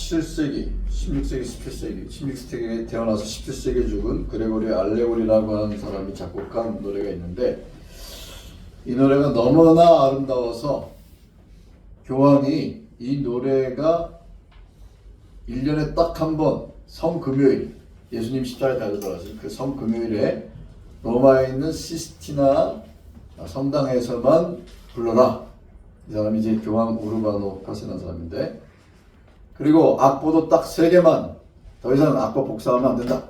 17세기, 16세기, 17세기, 16세기에 태어나서 17세기에 죽은 그레고리 알레고리라고 하는 사람이 작곡한 노래가 있는데, 이 노래가 너무나 아름다워서 교황이 이 노래가 1년에 딱 한 번 성금요일, 예수님 십자가에 달려 들어가신 그 성금요일에 로마에 있는 시스티나 성당에서만 불러라. 이 사람이 이제 교황 우르바노 8세라는 사람인데, 그리고 악보도 딱 3개만, 더 이상 악보 복사하면 안 된다,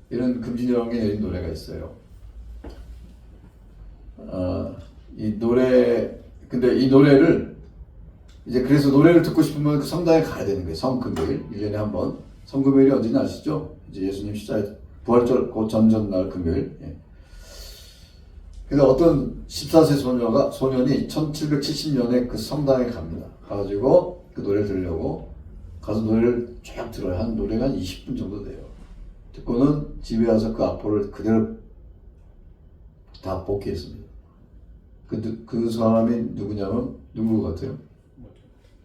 이런 금지령이 내린 노래가 있어요. 이 노래, 근데 이 노래를 이제, 그래서 노래를 듣고 싶으면 그 성당에 가야 되는 거예요. 성금요일, 1년에 한 번. 성금요일이 언제인지 아시죠? 이제 예수님 십자가에 부활절 그 전전날 금요일. 예. 그래서 어떤 14세 소년이 1770년에 그 성당에 갑니다. 가가지고 그 노래를 들으려고 가서 노래를 쫙 들어요. 한 노래가 한 20분 정도 돼요. 듣고는 집에 와서 그 악보를 그대로 다 복귀했습니다. 그 사람이 누구냐면, 누구 같아요?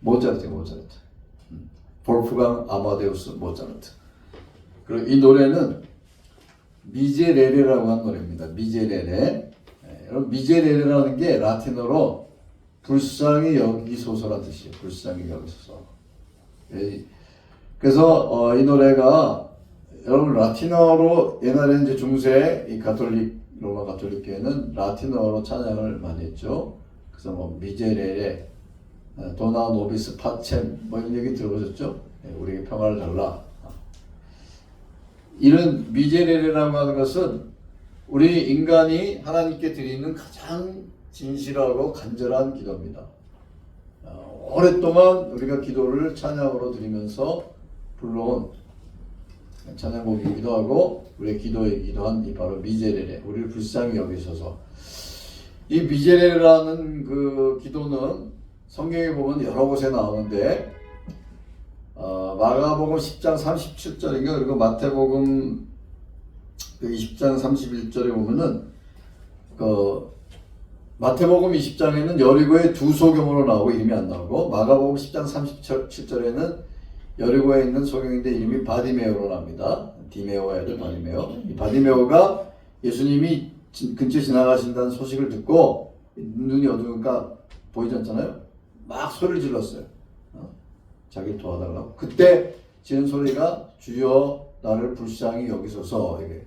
모차르트예요, 모차르트. 볼프강 아마데우스 모차르트. 그리고 이 노래는 미제레레라고 하는 노래입니다. 미제레레. 여러분, 미제레레라는 게 라틴어로 불쌍히 여기소서라는 뜻이에요. 불쌍히 여기소서. 그래서 이 노래가, 여러분, 라틴어로 옛날에 이제 중세 이 로마 가톨릭 교회는 라틴어로 찬양을 많이 했죠. 그래서 뭐 미제레레, 도나 노비스 파쳔, 뭐 이런 얘기 들어보셨죠? 우리에게 평화를 달라. 이런 미제레레라고 하는 것은 우리 인간이 하나님께 드리는 가장 진실하고 간절한 기도입니다. 오랫동안 우리가 기도를 찬양으로 드리면서 불러온 찬양곡이기도 하고, 우리의 기도이기도 한 이 바로 미제레레, 우리를 불쌍히 여기셔서. 이 미제레레라는 그 기도는 성경에 보면 여러 곳에 나오는데, 마가복음 10장 37절인가, 그리고 마태복음 20장 31절에 보면은, 마태복음 20장에는 여리고의 두 소경으로 나오고 이름이 안 나오고, 마가복음 10장 37절에는 여리고에 있는 소경인데 이름이 바디메오로 나옵니다. 디메오가 아니라 바디메오. 이 바디메오가 예수님이 근처에 지나가신다는 소식을 듣고, 눈이 어두우니까 보이지 않잖아요. 막 소리를 질렀어요. 자기를 도와달라고. 그때 지은 소리가, 주여 나를 불쌍히 여기소서. 이게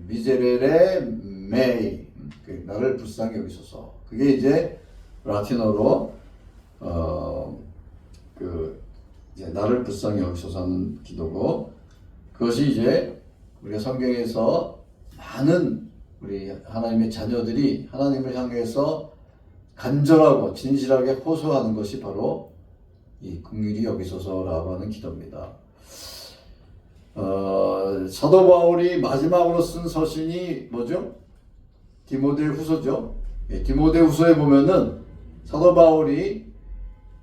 미제레레 메이, 나를 불쌍히 여기소서. 그게 이제 라틴어로 이제 나를 불쌍히 여기소서 하는 기도고, 그것이 이제 우리가 성경에서 많은 우리 하나님의 자녀들이 하나님을 향해서 간절하고 진실하게 호소하는 것이 바로 이 긍휼히 여기소서라고 하는 기도입니다. 사도 바울이 마지막으로 쓴 서신이 뭐죠? 디모데 후서죠. 디모데 후서에 보면은 사도 바울이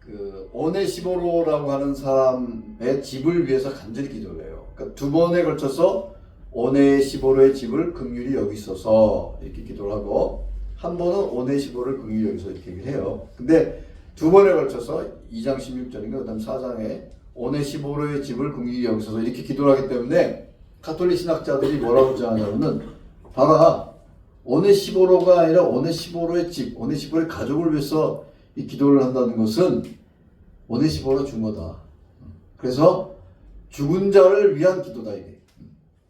그 오네시보로라고 하는 사람의 집을 위해서 간절히 기도를 해요. 그러니까 2번에 걸쳐서 오네시보로의 집을 긍휼히 여기소서 이렇게 기도를 하고, 한 번은 오네시보를 긍휼히 여기소서 이렇게 얘기를 해요. 근데 2번에 걸쳐서 2장 16절인가, 그 다음 4장에 오네시보로의 집을 긍휼히 여기소서 이렇게 기도를 하기 때문에 가톨릭 신학자들이 뭐라고 주장하냐면은, 봐라, 오네시보로가 아니라 오네시보로의 집, 오네시보로의 가족을 위해서 이 기도를 한다는 것은 오네시보로가 죽은 거다. 그래서 죽은 자를 위한 기도다, 이게.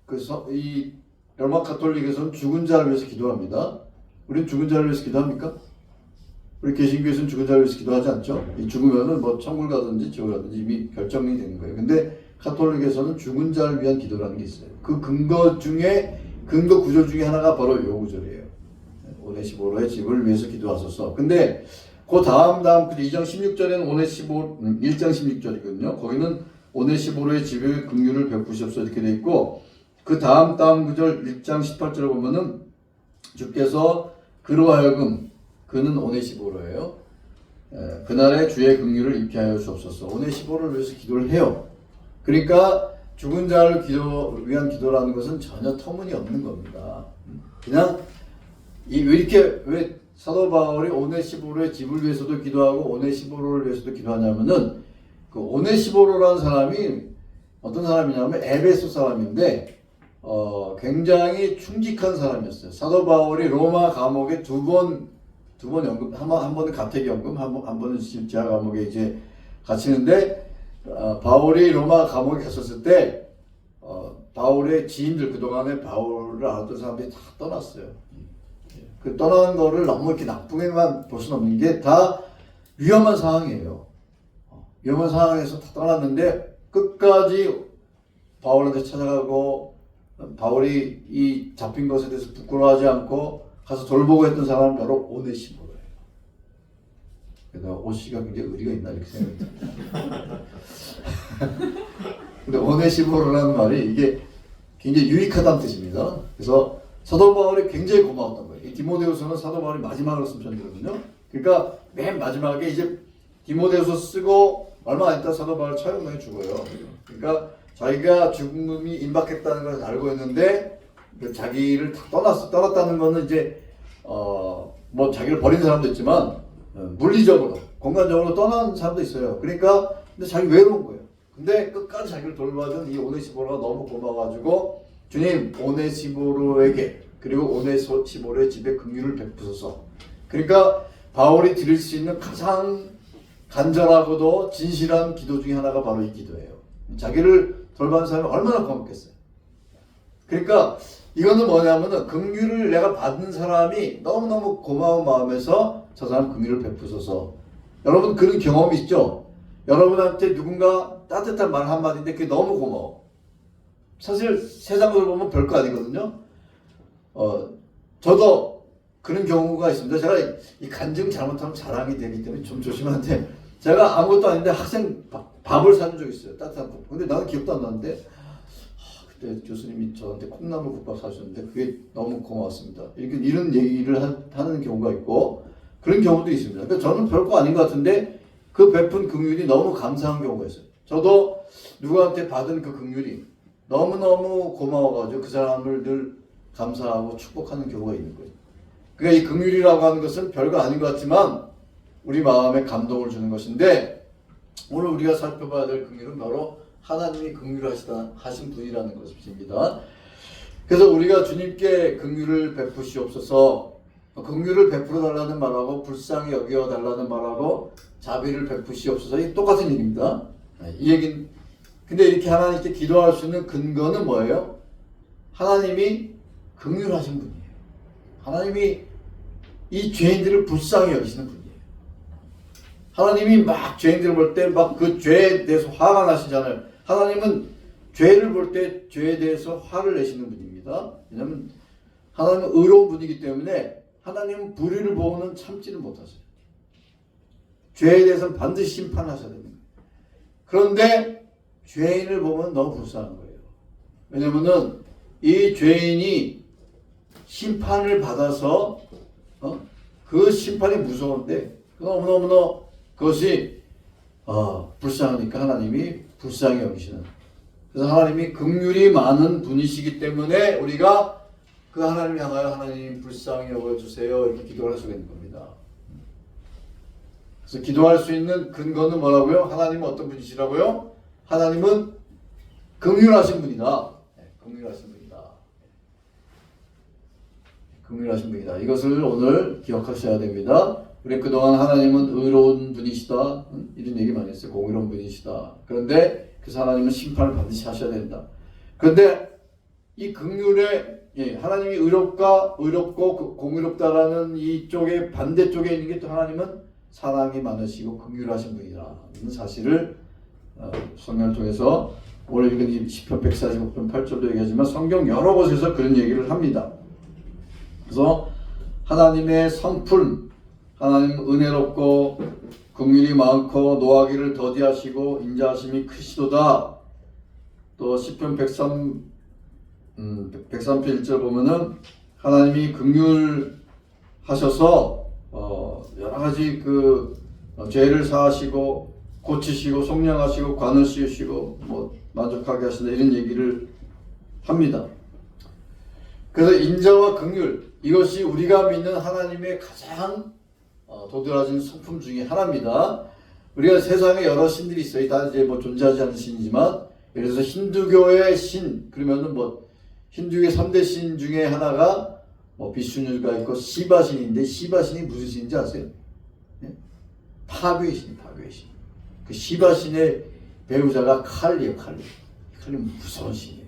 그래서 이 로마 가톨릭에서는 죽은 자를 위해서 기도합니다. 우리는 죽은 자를 위해서 기도합니까? 우리 개신교에서는 죽은 자를 위해서 기도하지 않죠? 이 죽으면은 뭐 천국 가든지 지옥 가든지 이미 결정이 되는 거예요. 근데 가톨릭에서는 죽은 자를 위한 기도라는 게 있어요. 그 근거 구절 중에 하나가 바로 요 구절이에요. 오네시보로의 집을 위해서 기도하소서. 근데 그 다음 2장 16절에는 1장 16절이거든요. 거기는 오네시보로의 집에 긍휼을 베푸시옵소서 이렇게 돼 있고, 그 다음 구절 1장 18절에 보면은 주께서 그로 하여금, 그는 오네시보로예요. 그날의 주의 긍휼을 입게 하여 주옵소서. 오네시보로를 위해서 기도를 해요. 그러니까 죽은 자를 위한 기도라는 것은 전혀 터무니없는 겁니다. 그냥 왜 사도 바울이 오네시보로의 집을 위해서도 기도하고 오네시보로를 위해서도 기도하냐면은, 그 오네시모로라는 사람이 어떤 사람이냐면 에베소 사람인데 굉장히 충직한 사람이었어요. 사도 바울이 로마 감옥에 두 번 연금, 한 번은 가택 연금, 한 번은 지하 감옥에 이제 갇히는데 바울이 로마 감옥에 갔었을 때 바울의 지인들, 그동안에 바울을 알았던 사람들이 다 떠났어요. 그 떠나는 거를 너무 이렇게 나쁘게만 볼 수는 없는 게 다 위험한 상황이에요. 위험한 상황에서 다 떠났는데 끝까지 바울한테 찾아가고 바울이 이 잡힌 것에 대해서 부끄러워하지 않고 가서 돌보고 했던 사람은 바로 오네시모로예요. 그래서 오씨가 굉장히 의리가 있나 이렇게 생각이 듭니다. 근데 오네시모로라는 말이 이게 굉장히 유익하다는 뜻입니다. 그래서 사도 바울이 굉장히 고마웠던 거예요. 이 디모데후서는 사도 바울이 마지막으로 쓴 편이거든요. 그러니까 맨 마지막에 이제 디모데후서 쓰고 얼마 안 있다 사도 바울 처형당해 죽어요. 그러니까 자기가 죽음이 임박했다는 걸 알고 있는데 자기를 다 떠났다는 거는 이제 뭐 자기를 버린 사람도 있지만 물리적으로 공간적으로 떠난 사람도 있어요. 그러니까 근데 자기 외로운 거예요. 근데 끝까지 자기를 돌봐준 이 오네시모로가 너무 고마워가지고 주님 오네시모로에게 그리고 오네시모로의 집에 긍휼을 베푸소서. 그러니까 바울이 드릴 수 있는 가장 간절하고도 진실한 기도 중에 하나가 바로 이 기도예요. 자기를 돌봐준 사람이 얼마나 고맙겠어요. 그러니까 이거는 뭐냐면은 긍휼을 내가 받은 사람이 너무너무 고마운 마음에서 저 사람 긍휼을 베푸소서. 여러분 그런 경험이 있죠? 여러분한테 누군가 따뜻한 말 한마디인데 그게 너무 고마워. 사실 세상으로 보면 별거 아니거든요. 저도 그런 경우가 있습니다. 제가 이 간증 잘못하면 자랑이 되기 때문에 좀 조심한데 제가 아무것도 아닌데 학생 밥을 사준 적 있어요. 따뜻한 국. 근데 나는 기억도 안 나는데 그때 교수님이 저한테 콩나물 국밥 사주셨는데 그게 너무 고마웠습니다. 이런 얘기를 하는 경우가 있고 그런 경우도 있습니다. 그러니까 저는 별거 아닌 것 같은데 그 베푼 긍휼이 너무 감사한 경우가 있어요. 저도 누구한테 받은 그 긍휼이 너무너무 고마워가지고 그 사람을 늘 감사하고 축복하는 경우가 있는 거예요. 그러니까 이 긍휼이라고 하는 것은 별거 아닌 것 같지만 우리 마음에 감동을 주는 것인데 오늘 우리가 살펴봐야 될 긍휼은 바로 하나님이 긍휼하신 분이라는 것입니다. 그래서 우리가 주님께 긍휼을 베푸시옵소서. 긍휼을 베풀어 달라는 말하고 불쌍히 여겨 달라는 말하고 자비를 베푸시옵소서. 이 똑같은 얘기입니다. 이 얘기는 근데 이렇게 하나님께 기도할 수 있는 근거는 뭐예요? 하나님이 긍휼하신 분이에요. 하나님이 이 죄인들을 불쌍히 여기시는 분이에요. 하나님이 막 죄인들을 볼 때 막 그 죄에 대해서 화가 나시잖아요. 하나님은 죄를 볼 때 죄에 대해서 화를 내시는 분입니다. 왜냐하면 하나님은 의로운 분이기 때문에 하나님은 불의를 보고는 참지를 못하세요. 죄에 대해서는 반드시 심판하셔야 됩니다. 그런데 죄인을 보면 너무 불쌍한 거예요. 왜냐하면 이 죄인이 심판을 받아서 그 심판이 무서운데 너무너무 그것이 불쌍하니까 하나님이 불쌍히 여기시는. 그래서 하나님이 긍휼이 많은 분이시기 때문에 우리가 그 하나님을 향하여 하나님 불쌍히 여겨주세요 이렇게 기도를 할 수가 있는 겁니다. 그래서 기도할 수 있는 근거는 뭐라고요? 하나님은 어떤 분이시라고요? 하나님은 긍휼하신 분이다. 긍휼하신 분이다. 긍휼하신 분이다. 이것을 오늘 기억하셔야 됩니다. 우리 그동안 하나님은 의로운 분이시다 이런 얘기 많이 했어요. 공의로운 분이시다. 그런데 그래서 하나님은 심판을 반드시 하셔야 된다. 그런데 이 긍휼에 하나님이 의롭고 공의롭다라는 이쪽에 반대쪽에 있는 게 또 하나님은 사랑이 많으시고 긍휼하신 분이라는 사실을 성경을 통해서 오늘 읽은 시편 145편 8절도 얘기하지만 성경 여러 곳에서 그런 얘기를 합니다. 그래서 하나님의 성품, 하나님 은혜롭고 긍휼이 많고 노하기를 더디하시고 인자하심이 크시도다. 또 시편 103편 1절 보면은 하나님이 긍휼하셔서 여러 가지 죄를 사하시고 고치시고 속량하시고 관을 씌우시고 만족하게 하신다 이런 얘기를 합니다. 그래서 인자와 긍휼 이것이 우리가 믿는 하나님의 가장 도드라진 성품 중에 하나입니다. 우리가 세상에 여러 신들이 있어요. 다 이제 뭐 존재하지 않는 신이지만, 예를 들어서 힌두교의 신, 그러면은 뭐 힌두교의 3대 신 중에 하나가 뭐 비슈누가 있고 시바신인데, 시바신이 무슨 신인지 아세요? 네? 파괴의 신, 파괴의 신. 그 시바신의 배우자가 칼리예요, 칼리. 칼리는 무서운 신이에요.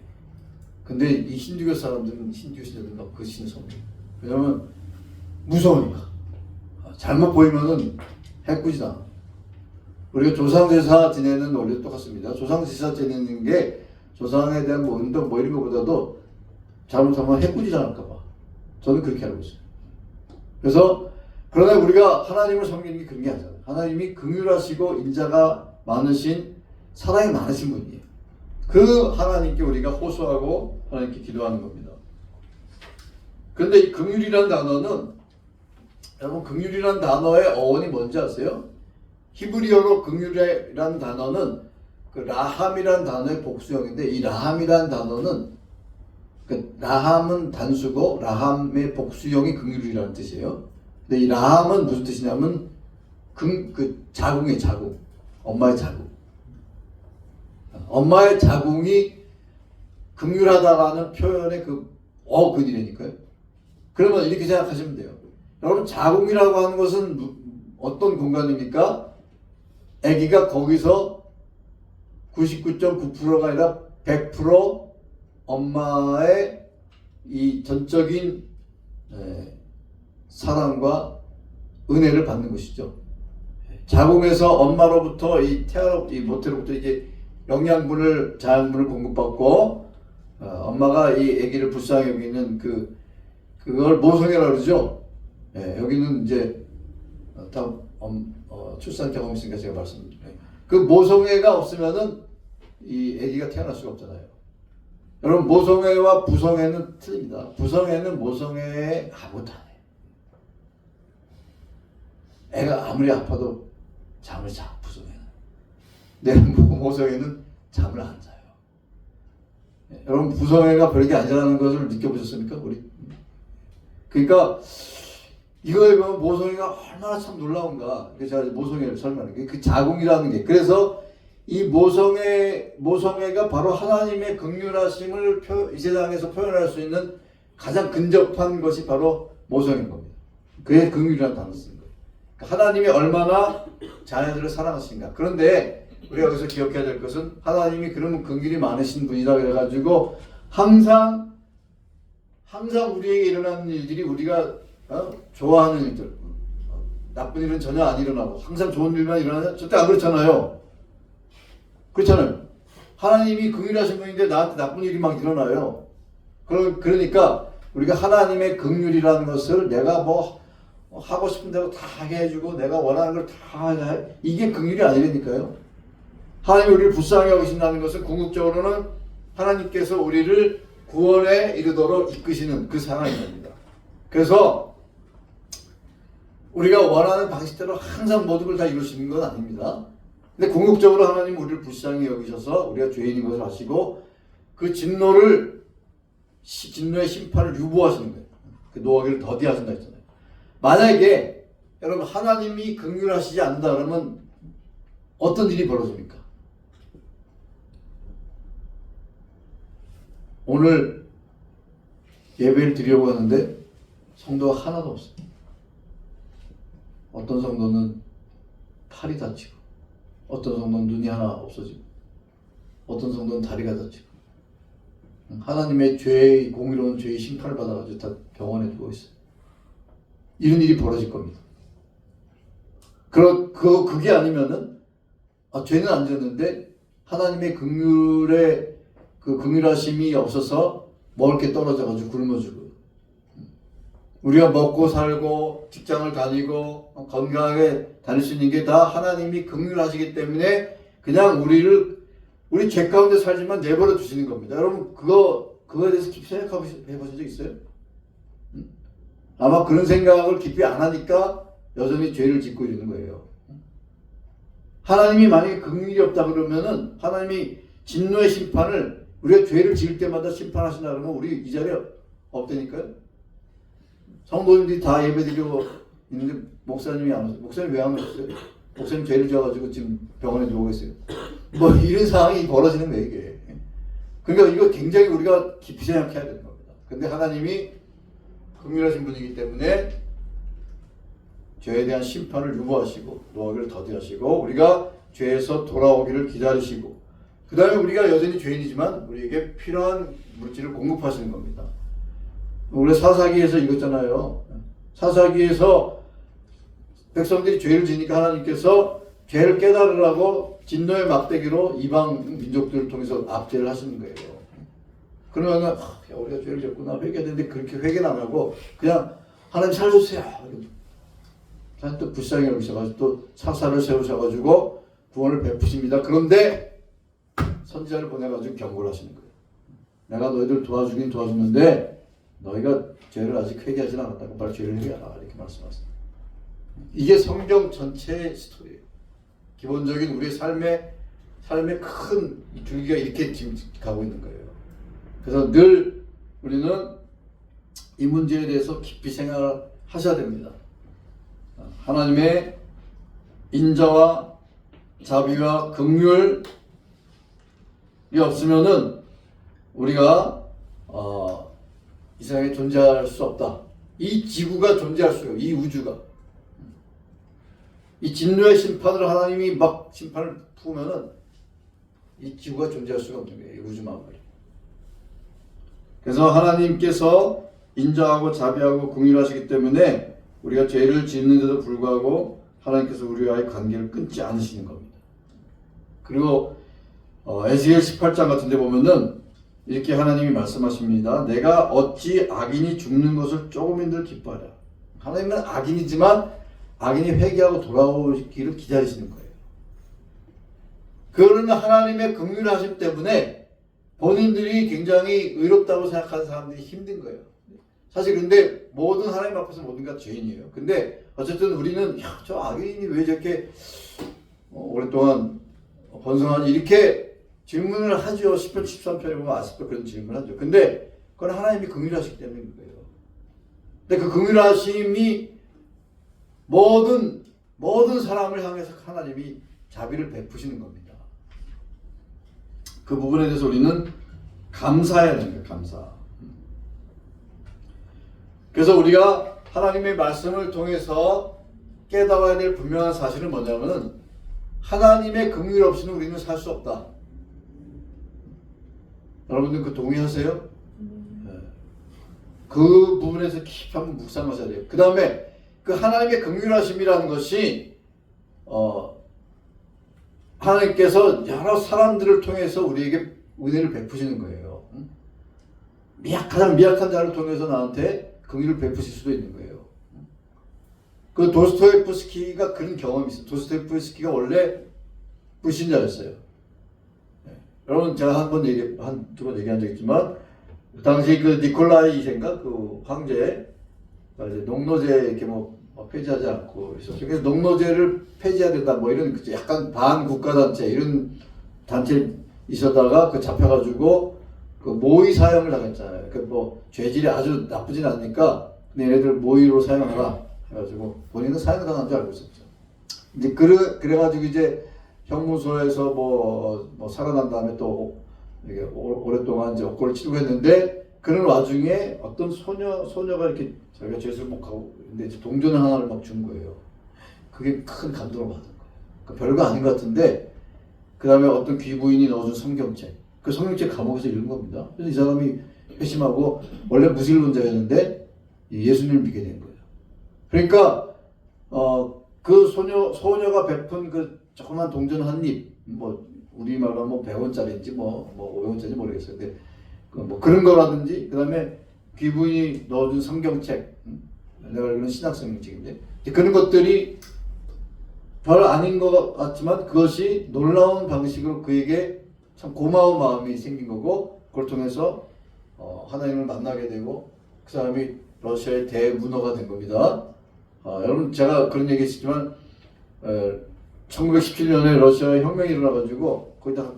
근데 이 힌두교 사람들은, 힌두교 신들은 그 신을 섬겨요. 왜냐면 무서우니까. 잘못 보이면은 해꾸지다. 우리가 조상제사 지내는 원리 똑같습니다. 조상제사 지내는 게 조상에 대한 뭐 운동 뭐 이런 것보다도 잘못하면 해꾸지 않을까봐. 저는 그렇게 알고 있어요. 그래서 그러나 우리가 하나님을 섬기는 게 그런 게 아니잖아요. 하나님이 긍휼하시고 인자가 많으신, 사랑이 많으신 분이에요. 그 하나님께 우리가 호소하고 하나님께 기도하는 겁니다. 그런데 이 긍휼이라는 단어는, 여러분 긍휼이라는 단어의 어원이 뭔지 아세요? 히브리어로 긍휼이라는 단어는 그 라함이라는 단어의 복수형인데, 이 라함이라는 단어는, 그 라함은 단수고 라함의 복수형이 긍휼이라는 뜻이에요. 근데 이 라함은 무슨 뜻이냐면 그 자궁의 자궁, 엄마의 자궁. 엄마의 자궁이 긍휼하다라는 표현의 그 어근이라니까요. 그러면 이렇게 생각하시면 돼요. 여러분 자궁이라고 하는 것은 어떤 공간입니까? 아기가 거기서 99.9%가 아니라 100% 엄마의 이 전적인 사랑과 은혜를 받는 것이죠. 자궁에서 엄마로부터 이 모태로부터 이제 영양분을, 자양분을 공급받고, 엄마가 이 아기를 불쌍히 여기는 그걸 모성애라고 그러죠. 여기는 이제 출산 경험 있으니까 제가 말씀드릴게요. 그 모성애가 없으면은 이 아기가 태어날 수가 없잖아요. 여러분 모성애와 부성애는 틀립니다. 부성애는 모성애에 아무것도 안 해요. 애가 아무리 아파도 잠을 자, 부성애는. 내 모성애는 잠을 안 자요. 여러분 부성애가 별게 아니라는 것을 느껴보셨습니까? 우리? 그러니까 이거에 보면 모성애가 얼마나 참 놀라운가. 그래서 제가 모성애를 설명하는 게 그 자궁이라는 게, 그래서 이 모성애가 바로 하나님의 긍휼하심을 이 세상에서 표현할 수 있는 가장 근접한 것이 바로 모성애인 겁니다. 그게 긍휼이라는 단어를 쓴 거예요. 그러니까 하나님이 얼마나 자녀들을 사랑하신가. 그런데 우리가 여기서 기억해야 될 것은, 하나님이 그러면 긍휼이 많으신 분이라 그래가지고 항상 우리에게 일어나는 일들이 우리가 좋아하는 일들, 나쁜 일은 전혀 안 일어나고 항상 좋은 일만 일어나냐? 절대 안 그렇잖아요. 그렇잖아요. 하나님이 긍휼하신 분인데 나한테 나쁜 일이 막 일어나요. 그러니까 우리가 하나님의 긍휼이라는 것을 내가 뭐 하고 싶은 대로 다 하게 해주고 내가 원하는 걸 다 해, 이게 긍휼이 아니라니까요. 하나님이 우리를 불쌍히 여기신다는 것은 궁극적으로는 하나님께서 우리를 구원에 이르도록 이끄시는 그 사랑인 겁니다. 그래서 우리가 원하는 방식대로 항상 모든 걸 다 이루시는 건 아닙니다. 근데 궁극적으로 하나님은 우리를 불쌍히 여기셔서 우리가 죄인인 것을 아시고 그 진노의 심판을 유보하시는 거예요. 그 노하기를 더디하신다 했잖아요. 만약에 여러분 하나님이 긍휼하시지 않는다 그러면 어떤 일이 벌어집니까? 오늘 예배를 드리려고 하는데 성도가 하나도 없어요. 어떤 성도는 팔이 다치고, 어떤 성도는 눈이 하나 없어지고, 어떤 성도는 다리가 다치고, 하나님의 죄의 공의로운 죄의 심판을 받아가지고 다 병원에 누워 있어요. 이런 일이 벌어질 겁니다. 그게 아니면은 죄는 안 졌는데 하나님의 긍휼의 그 긍휼하심이 없어서 먹을 게 떨어져가지고 굶어 죽어요. 우리가 먹고 살고 직장을 다니고 건강하게 다닐 수 있는 게 다 하나님이 긍휼하시기 때문에 그냥 우리 죄 가운데 살지만 내버려 두시는 겁니다. 여러분 그거에 대해서 깊이 생각해 보신 적 있어요? 아마 그런 생각을 깊이 안 하니까 여전히 죄를 짓고 있는 거예요. 하나님이 만약에 긍휼이 없다 그러면은 하나님이 진노의 심판을 우리가 죄를 지을 때마다 심판하신다 그러면 우리 이 자리에 없다니까요. 성도님들이 다 예배드리고 있는데 목사님이 안 오세요. 목사님 왜 안 오셨어요? 목사님 죄를 지어가지고 지금 병원에 누워 계세요. 뭐 이런 상황이 벌어지는 거예요 이게. 그러니까 이거 굉장히 우리가 깊이 생각해야 되는 겁니다. 근데 하나님이 긍휼하신 분이기 때문에 죄에 대한 심판을 유보하시고 노하기를 더디하시고 우리가 죄에서 돌아오기를 기다리시고 그 다음에 우리가 여전히 죄인이지만 우리에게 필요한 물질을 공급하시는 겁니다. 우리 사사기에서 읽었잖아요. 사사기에서 백성들이 죄를 지니까 하나님께서 죄를 깨달으라고 진노의 막대기로 이방 민족들을 통해서 압제를 하시는 거예요. 그러면은 우리가 죄를 졌구나 회개했는데 그렇게 회개는 안 하고 그냥 하나님 살려주세요. 또 불쌍히 여기셔가지고 또 사사를 세우셔가지고 구원을 베푸십니다. 그런데 선지자를 보내가지고 경고를 하시는 거예요. 내가 너희들 도와주긴 도와주는데 너희가 죄를 아직 회개하지 않았다고 빨리 죄를 회개하라 이렇게 말씀하세요. 이게 성경 전체의 스토리예요. 기본적인 우리의 삶의 큰 줄기가 이렇게 지금 가고 있는 거예요. 그래서 늘 우리는 이 문제에 대해서 깊이 생각을 하셔야 됩니다. 하나님의 인자와 자비와 긍휼이 없으면은 우리가 이 세상에 존재할 수 없다. 이 지구가 존재할 수 없어요. 이 우주가. 이 진노의 심판을 하나님이 막 심판을 부으면은 이 지구가 존재할 수가 없는 거예요. 이 우주 만물이. 그래서 하나님께서 인자하고 자비하고 긍휼하시기 때문에 우리가 죄를 짓는데도 불구하고 하나님께서 우리와의 관계를 끊지 않으시는 겁니다. 그리고 에스겔 18장 같은 데 보면은 이렇게 하나님이 말씀하십니다. 내가 어찌 악인이 죽는 것을 조금인들 기뻐하랴. 하나님은 악인이지만 악인이 회개하고 돌아오기를 기다리시는 거예요. 그거는 하나님의 긍휼하심 때문에 본인들이 굉장히 의롭다고 생각하는 사람들이 힘든 거예요. 사실 근데 모든 하나님 앞에서 모든 가 죄인이에요. 근데 어쨌든 우리는 저 악인이 왜 저렇게 오랫동안 번성하지 이렇게 질문을 하죠. 10편 13편에 보면 아직도 그런 질문을 하죠. 근데 그건 하나님이 긍휼하시기 때문인 거예요. 근데 그 긍휼하심이 모든 사람을 향해서 하나님이 자비를 베푸시는 겁니다. 그 부분에 대해서 우리는 감사해야 됩니다. 감사. 그래서 우리가 하나님의 말씀을 통해서 깨달아야 될 분명한 사실은 뭐냐면은 하나님의 긍휼 없이는 우리는 살 수 없다. 여러분들 그 동의하세요? 네. 그 부분에서 깊이 한번 묵상하셔야 돼요. 그 다음에 그 하나님의 긍휼하심이라는 것이 하나님께서 여러 사람들을 통해서 우리에게 은혜를 베푸시는 거예요. 가장 미약한 자를 통해서 나한테 긍휼을 베푸실 수도 있는 거예요. 그 도스토옙스키가 그런 경험이 있어요. 도스토옙스키가 원래 불신자였어요. 네. 여러분 제가 한두 번 얘기한 적 있지만 그 당시 그 니콜라이 2세인가 그 황제 이제 농노제 이렇게 폐지하지 않고 있었어요. 그래서 농노제를 폐지해야 된다 이런 약간 반국가단체 이런 단체 있었다가 그 잡혀가지고 그 모의 사형을 당했잖아요. 그 죄질이 아주 나쁘진 않으니까 얘네들 모의로 사형하라 해가지고 본인은 사형당한 줄 알고 있었죠. 이제 그래가지고 이제 형무소에서 살아난 다음에 또 이게 오랫동안 이제 옥고를 치르고 했는데 그런 와중에 어떤 소녀가 이렇게 자기가 죄를 못 하고 근데 이제 동전 하나를 막 준 거예요. 그게 큰 감동을 받은 거예요. 그러니까 별거 아닌 것 같은데 그 다음에 어떤 귀부인이 넣어준 성경책 그 성경책 감옥에서 읽은 겁니다. 그래서 이 사람이 회심하고 원래 무신론자였는데 예수님을 믿게 된 거예요. 그러니까 그 소녀가 베푼 그 조그만 동전 한 입 우리말로 100원짜리인지 500원짜리인지 모르겠어요. 근데 그런 거라든지 그 다음에 귀부인이 넣어준 성경책 내가 알기로는 신학 성경책인데 그런 것들이 별 아닌 것 같지만 그것이 놀라운 방식으로 그에게 참 고마운 마음이 생긴 거고 그걸 통해서 하나님을 만나게 되고 그 사람이 러시아의 대문호가 된 겁니다. 여러분 제가 그런 얘기 했지만 1917년에 러시아에 혁명이 일어나가지고 거기다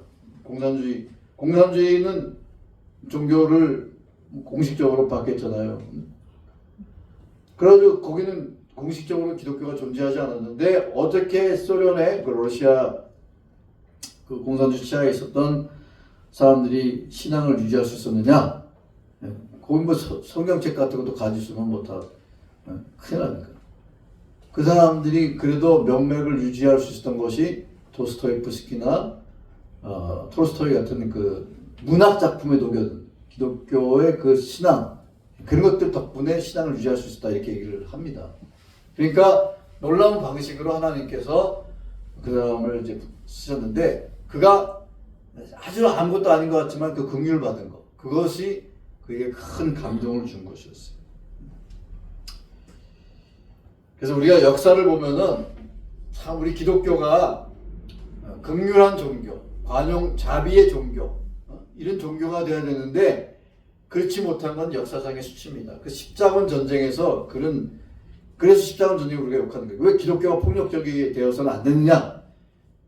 공산주의는 종교를 공식적으로 바뀌었잖아요. 그래가지고 거기는 공식적으로 기독교가 존재하지 않았는데 어떻게 소련의 그 러시아 그 공산주의 시야에 있었던 사람들이 신앙을 유지할 수 있었느냐? 거기 뭐 성경책 같은 것도 가지수는 뭐 다 큰일 나니까. 그 사람들이 그래도 명맥을 유지할 수 있었던 것이 도스토옙스키나 톨스토이 같은 그 문학 작품에 녹여든 기독교의 그 신앙, 그런 것들 덕분에 신앙을 유지할 수 있었다 이렇게 얘기를 합니다. 그러니까 놀라운 방식으로 하나님께서 그 사람을 이제 쓰셨는데 그가 아주 아무것도 아닌 것 같지만 그 긍휼을 받은 것, 그것이 그에게 큰 감동을 준 것이었어요. 그래서 우리가 역사를 보면은 참 우리 기독교가 긍휼한 종교, 관용 자비의 종교, 이런 종교가 되어야 되는데 그렇지 못한 건 역사상의 수치입니다. 그 십자군 전쟁에서 그래서 십자군 전쟁을 우리가 욕하는 거예요. 왜 기독교가 폭력적이 되어서는 안 되느냐?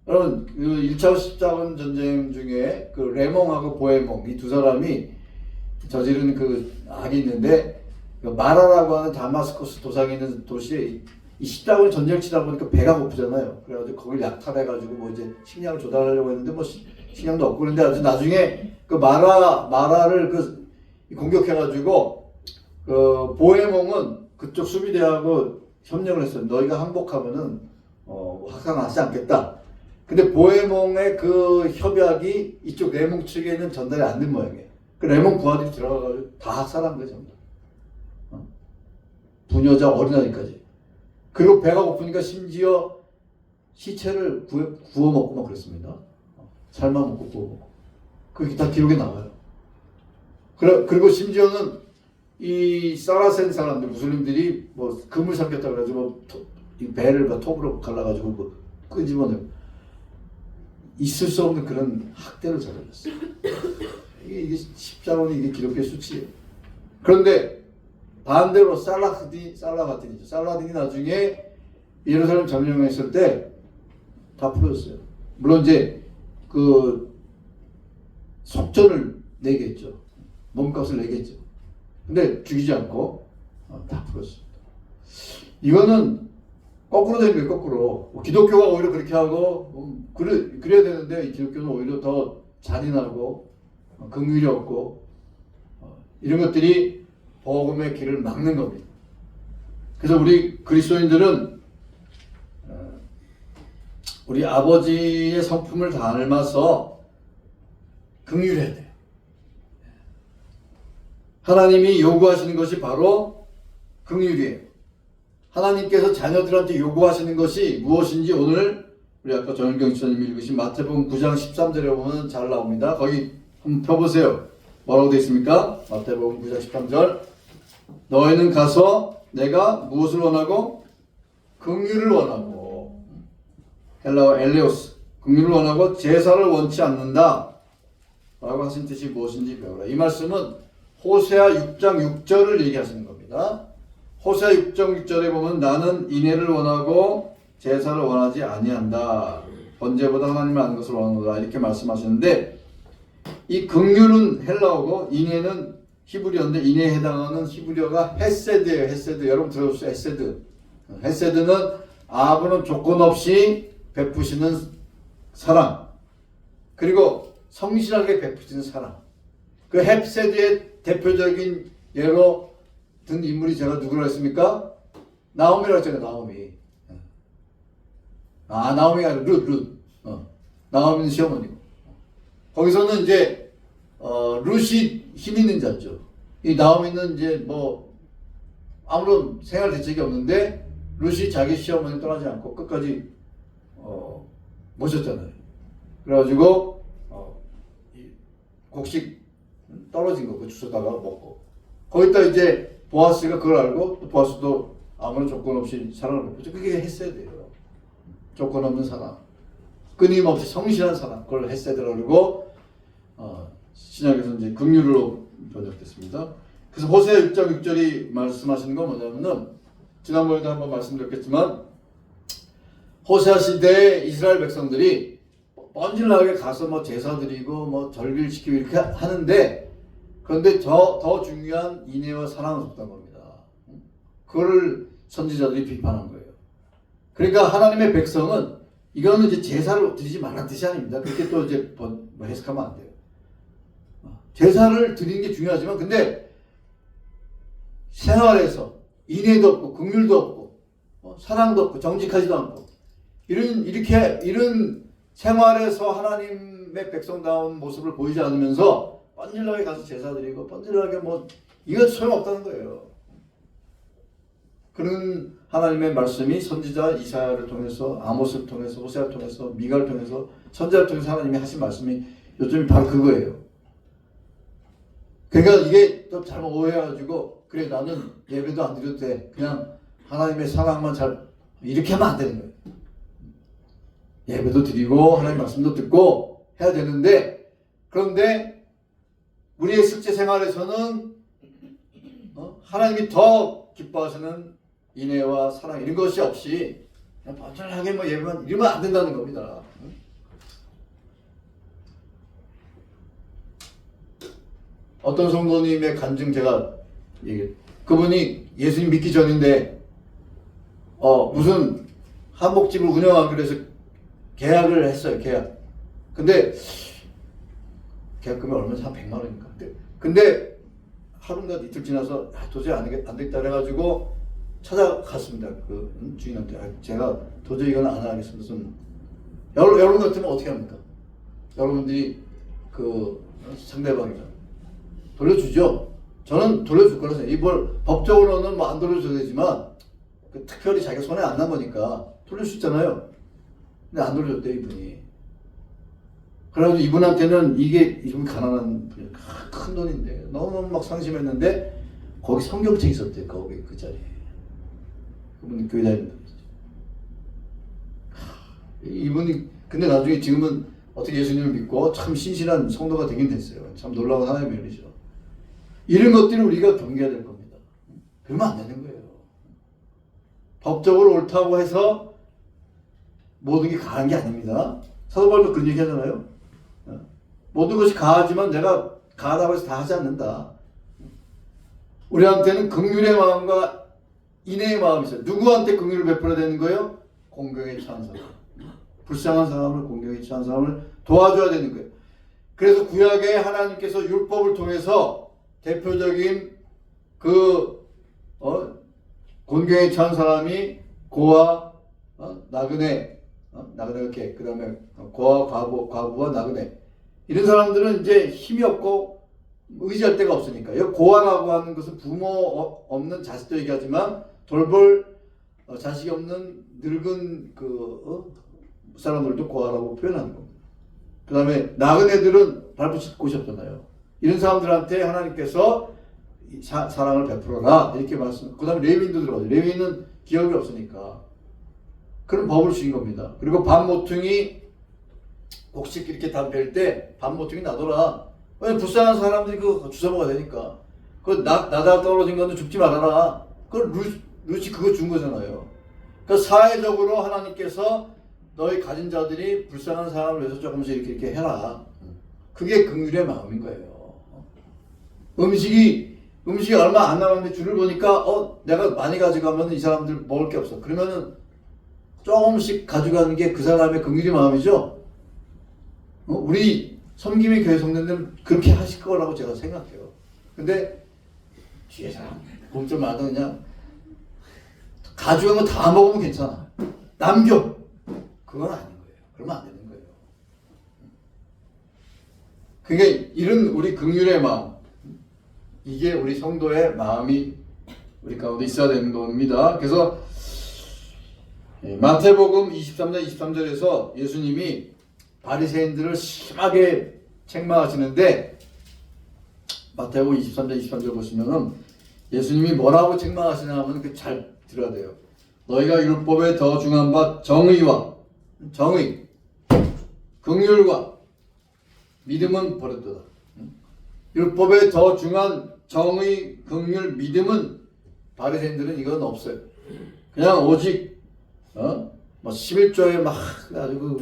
여러분, 그 1차 십자군 전쟁 중에 그 레몽하고 보헤몽 이 두 사람이 저지른 그 악이 있는데 그 마라라고 하는 다마스커스 도상에 있는 도시에 이 십자군 전쟁 치다 보니까 배가 고프잖아요. 그래가지고 거길 약탈해가지고 뭐 이제 식량을 조달하려고 했는데 뭐 식량도 없고 그런데 아주 나중에 그 마라를 그 공격해가지고 그 보헤몽은 그쪽 수비대하고 협력을 했어요. 너희가 항복하면은 확산하지 않겠다. 근데 보헤몽의 그 협약이 이쪽 레몽 측에는 전달이 안 된 모양이에요. 그 레몽 부하들이 들어가가지고 다 학살한 거죠. 부녀자 어린아이까지. 그리고 배가 고프니까 심지어 시체를 구워 먹고 막 그랬습니다. 삶아 먹고 구워 먹고. 그게 다 기록에 나와요. 그리고 심지어는 이 사라센 사람들, 무슬림들이 뭐 금을 삼켰다 그래가지고 이 배를 톱으로 갈라가지고 뭐 끄집어내고 있을 수 없는 그런 학대를 저질렀어요. 이게 십자군이 이게 기독교의 수치예요. 그런데 반대로 살라딘이 나중에 예루살렘 점령했을 때 다 풀어졌어요. 물론 이제 그 속전을 내겠죠. 몸값을 내겠죠. 근데 죽이지 않고 다 풀었습니다. 이거는 거꾸로 된 거예요. 거꾸로. 기독교가 오히려 그렇게 하고 그래야 되는데 이 기독교는 오히려 더 잔인하고 긍휼이 없고 이런 것들이 복음의 길을 막는 겁니다. 그래서 우리 그리스도인들은 우리 아버지의 성품을 닮아서 긍휼해야 돼요. 하나님이 요구하시는 것이 바로 긍휼이에요. 하나님께서 자녀들한테 요구하시는 것이 무엇인지 오늘 우리 아까 정현경 지사님이 읽으신 마태복음 9장 13절에 보면 잘 나옵니다. 거기 한번 펴보세요. 뭐라고 되어 있습니까? 마태복음 9장 13절. 너희는 가서 내가 무엇을 원하고? 긍휼을 원하고, 헬라어 엘레오스, 긍휼을 원하고 제사를 원치 않는다 라고 하신 뜻이 무엇인지 배우라. 이 말씀은 호세아 6장 6절을 얘기하시는 겁니다. 호세아 6장 6절에 보면 나는 인애를 원하고 제사를 원하지 아니한다. 번제보다 하나님을 아는 것을 원하노라 이렇게 말씀하시는데, 이 긍휼은 헬라어고 인애는 히브리어인데 인애에 해당하는 히브리어가 헤세드예요. 헤세드. 여러분 들어보세요. 헤세드. 헤세드는 아무런 조건 없이 베푸시는 사랑, 그리고 성실하게 베푸시는 사랑. 그 헤세드의 대표적인 예로 든 인물이 제가 누구라 했습니까? 나오미라고 했잖아요. 나오미. 나오미가 아니라 룻. 나오미는 시어머니고. 거기서는 이제 룻이 힘 있는 자죠. 이 나오미는 이제 뭐 아무런 생활 대책이 없는데 룻이 자기 시어머니 떠나지 않고 끝까지 모셨잖아요. 그래가지고 곡식 떨어진 거 그 주워다가 먹고, 거기다 이제 보아스가 그걸 알고 또 보아스도 아무런 조건 없이 사랑을 베푸죠. 그게 헤세드예요. 조건 없는 사랑, 끊임없이 성실한 사랑, 그걸 헤세드라고 그러고 신약에서 이제 긍휼로 번역됐습니다. 그래서 호세아 6장 6절이 말씀하시는 건 뭐냐면은 지난번에도 한번 말씀드렸겠지만 호세아 시대에 이스라엘 백성들이 뻔질나게 가서 뭐 제사 드리고 뭐 절기를 지키고 이렇게 하는데, 그런데 더 중요한 인애와 사랑을 줬다는 겁니다. 그거를 선지자들이 비판한 거예요. 그러니까 하나님의 백성은 이거는 이제 제사를 드리지 말라는 뜻이 아닙니다. 그렇게 또 이제 뭐 해석하면 안 돼요. 제사를 드리는 게 중요하지만 근데 생활에서 인애도 없고 긍휼도 없고 사랑도 없고 정직하지도 않고 이런 생활에서 하나님의 백성다운 모습을 보이지 않으면서 뻔질나게 가서 제사 드리고 뻔질나게 이건 소용없다는 거예요. 그런 하나님의 말씀이 선지자 이사야를 통해서 아모스를 통해서 호세아를 통해서 미가를 통해서 선지자를 통해서 하나님이 하신 말씀이 요즘이 바로 그거예요. 그러니까 이게 또 잘못 오해해가지고 그래 나는 예배도 안 드려도 돼. 그냥 하나님의 사랑만 잘 이렇게 하면 안 되는 거예요. 예배도 드리고 하나님 말씀도 듣고 해야 되는데 그런데 우리의 실제 생활에서는 하나님이 더 기뻐하시는 인애와 사랑 이런 것이 없이 그냥 번쩍하게 예배만 이러면 안 된다는 겁니다. 어떤 성도님의 간증 제가 그분이 예수님 믿기 전인데 무슨 한복집을 운영하기로 해서 계약을 했어요. 계약. 근데 계약금이 얼마인지 한 100만 원인가. 근데 하루인가 이틀 지나서 도저히 안 되겠다 그래가지고 찾아갔습니다. 그 주인한테 제가 도저히 이건 안 하겠습니다. 여러분 같으면 어떻게 합니까? 여러분들이 그 상대방이다. 돌려주죠. 저는 돌려줄 거라서 이걸 법적으로는 안 돌려줘야 되지만 특별히 자기가 손에 안 난 거니까 돌릴 수 있잖아요. 근데 안 돌려줬대 이분이. 그래가지고 이분한테는 이분 가난한 분이 큰 돈인데 너무 막 상심했는데 거기 성경책이 있었대요. 거기 그 자리에. 그분이 교회 다니는 분이죠. 이분이 근데 나중에 지금은 어떻게 예수님을 믿고 참 신실한 성도가 되긴 됐어요. 참 놀라운 하나님의 일이죠. 이런 것들을 우리가 경계해야 될 겁니다. 그러면 안 되는 거예요. 법적으로 옳다고 해서 모든 게 가한 게 아닙니다. 사도 바울도 그런 얘기 하잖아요. 모든 것이 가하지만 내가 가하다고 해서 다 하지 않는다. 우리한테는 긍휼의 마음과 인애의 마음이 있어요. 누구한테 긍휼을 베풀어야 되는 거예요? 공경에 처한 사람. 불쌍한 사람을 공경에 처한 사람을 도와줘야 되는 거예요. 그래서 구약에 하나님께서 율법을 통해서 대표적인 곤경에 처한 사람이 고아, 나그네, 나그네가 개, 그 다음에 고아, 과부와 나그네. 이런 사람들은 이제 힘이 없고 의지할 데가 없으니까. 여기 고아라고 하는 것은 부모 없는 자식도 얘기하지만 돌볼 자식이 없는 늙은 사람들도 고아라고 표현하는 겁니다. 그 다음에 나그네들은 밟으실 곳이 없잖아요. 이런 사람들한테 하나님께서 사랑을 베풀어라 이렇게 말씀. 그 다음에 레위인도 들어가죠. 레위인은 기업이 없으니까 그런 법을 주신 겁니다. 그리고 밥 모퉁이 곡식 이렇게 다 벨 때 밥 모퉁이 놔둬라. 왜냐면 불쌍한 사람들이 그거 주워 먹어야 되니까. 나다 떨어진 건데 줍지 말아라. 그걸 루시 그거 준 거잖아요. 그러니까 사회적으로 하나님께서 너희 가진 자들이 불쌍한 사람을 위해서 조금씩 이렇게 해라. 그게 긍휼의 마음인 거예요. 음식이 얼마 안 남았는데 줄을 보니까 내가 많이 가져가면 이 사람들 먹을 게 없어. 그러면은 조금씩 가져가는 게 그 사람의 긍휼의 마음이죠. 우리 섬김의 교회 성도들은 그렇게 하실 거라고 제가 생각해요. 근데 뒤에 사람 좀 많아 그냥 가져간 거 다 먹으면 괜찮아. 남겨. 그건 아닌 거예요. 그러면 안 되는 거예요. 그게 이런 우리 긍휼의 마음, 이게 우리 성도의 마음이 우리 가운데 있어야 되는 겁니다. 그래서 마태복음 23장 23절에서 예수님이 바리새인들을 심하게 책망하시는데 마태복음 23장 23절 보시면은 예수님이 뭐라고 책망하시냐 하면 잘 들어야 돼요. 너희가 율법에 더 중한 바 정의, 긍휼과 믿음은 버렸도다. 율법에 더 중한 정의, 긍휼, 믿음은 바리새인들은 이건 없어요. 그냥 오직 11조에 막 가지고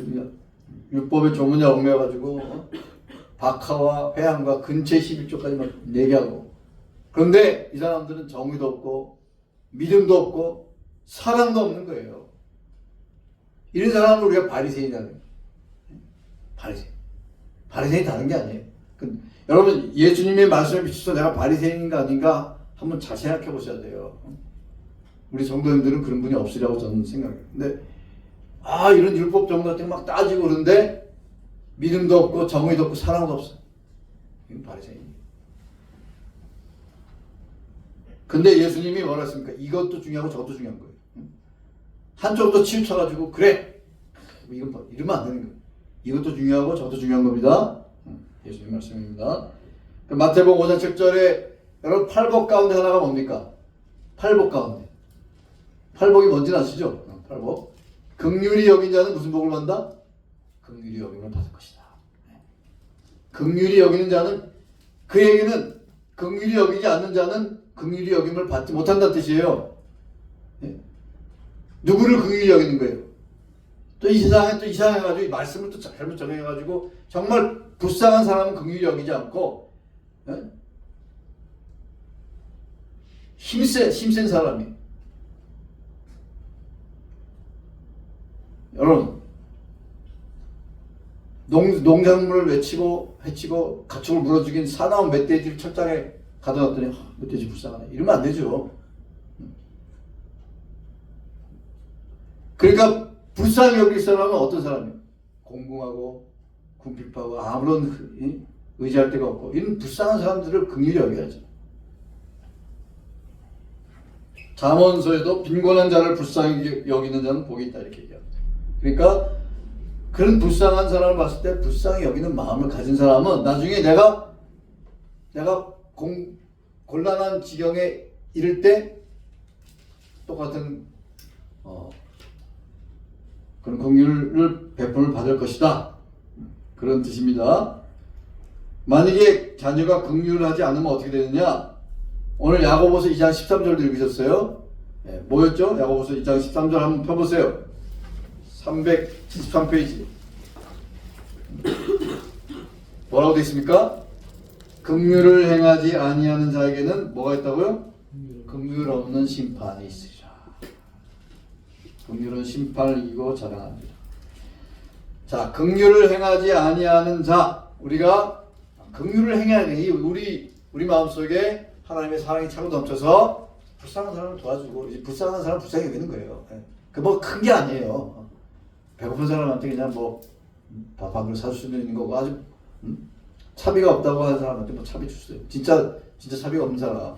율법의 조문에 얽매가지고 박하와 회향과 근체 11조까지 막 얘기하고. 그런데 이 사람들은 정의도 없고 믿음도 없고 사랑도 없는 거예요. 이런 사람을 우리가 바리새인이라는 거예요. 바리새인 다른 게 아니에요. 여러분 예수님의 말씀에 비춰서 내가 바리새인인가 아닌가 한번 잘 생각해 보셔야 돼요. 우리 성도님들은 그런 분이 없으리라고 저는 생각해요. 근데 이런 율법 정도 같은 거 막 따지고 그러는데 믿음도 없고 정의도 없고 사랑도 없어. 이건 바리새인이에요. 근데 예수님이 뭐라 했습니까? 이것도 중요하고 저것도 중요한 거예요. 한쪽도 치우쳐가지고 그래 이건 뭐 이러면 안 되는 거예요. 이것도 중요하고 저것도 중요한 겁니다. 예수님 말씀입니다. 마태복음 5장 7절에 여러분 팔복 가운데 하나가 뭡니까? 팔복 가운데. 팔복이 뭔지는 아시죠? 팔복. 긍휼히 여긴 자는 무슨 복을 받는다? 긍휼히 여김을 받을 것이다. 긍휼히 여기는 자는, 그 얘기는 긍휼히 여기지 않는 자는 긍휼히 여김을 받지 못한다는 뜻이에요. 누구를 긍휼히 여기는 거예요? 또 이 세상에 또 이상해가지고 이 말씀을 또 잘못 적용해가지고 정말 불쌍한 사람은 긍휼히 여기지 않고 힘센 사람이. 여러분 농작물을 해치고 가축을 물어 죽인 사나운 멧돼지를 철장에 가둬놨더니 멧돼지 불쌍하네 이러면 안 되죠. 그러니까 불쌍히 여길 사람은 어떤 사람이에요? 공공하고 궁핍하고 아무런 의지할 데가 없고 이런 불쌍한 사람들을 긍휼히 여겨야죠. 잠언서에도 빈곤한 자를 불쌍히 여기는 자는 복이 있다 이렇게 얘기합니다. 그러니까 그런 불쌍한 사람을 봤을 때 불쌍히 여기는 마음을 가진 사람은 나중에 내가 곤란한 지경에 이를 때 똑같은 그런 긍휼을 베품을 받을 것이다. 그런 뜻입니다. 만약에 자녀가 긍휼을 하지 않으면 어떻게 되느냐? 오늘 야고보서 2장 13절도 읽으셨어요? 네, 뭐였죠? 야고보서 2장 13절 한번 펴보세요. 373페이지. 뭐라고 되어 있습니까? 긍휼을 행하지 아니하는 자에게는 뭐가 있다고요? 긍휼 없는 심판이 있으리라. 긍휼은 심판을 이기고 자랑합니다. 자, 긍휼을 행하지 아니하는 자, 우리가 긍휼을 행해야 돼. 우리 마음속에 하나님의 사랑이 차고 넘쳐서 불쌍한 사람을 도와주고 이제 불쌍한 사람 불쌍히 여기는 거예요. 그 뭐 큰 게 아니에요. 배고픈 사람한테 그냥 뭐 밥 한 그릇 사줄 수도 있는 거고 아주 차비가 없다고 하는 사람한테 뭐 차비 줄 수 있어요. 진짜 차비가 없는 사람.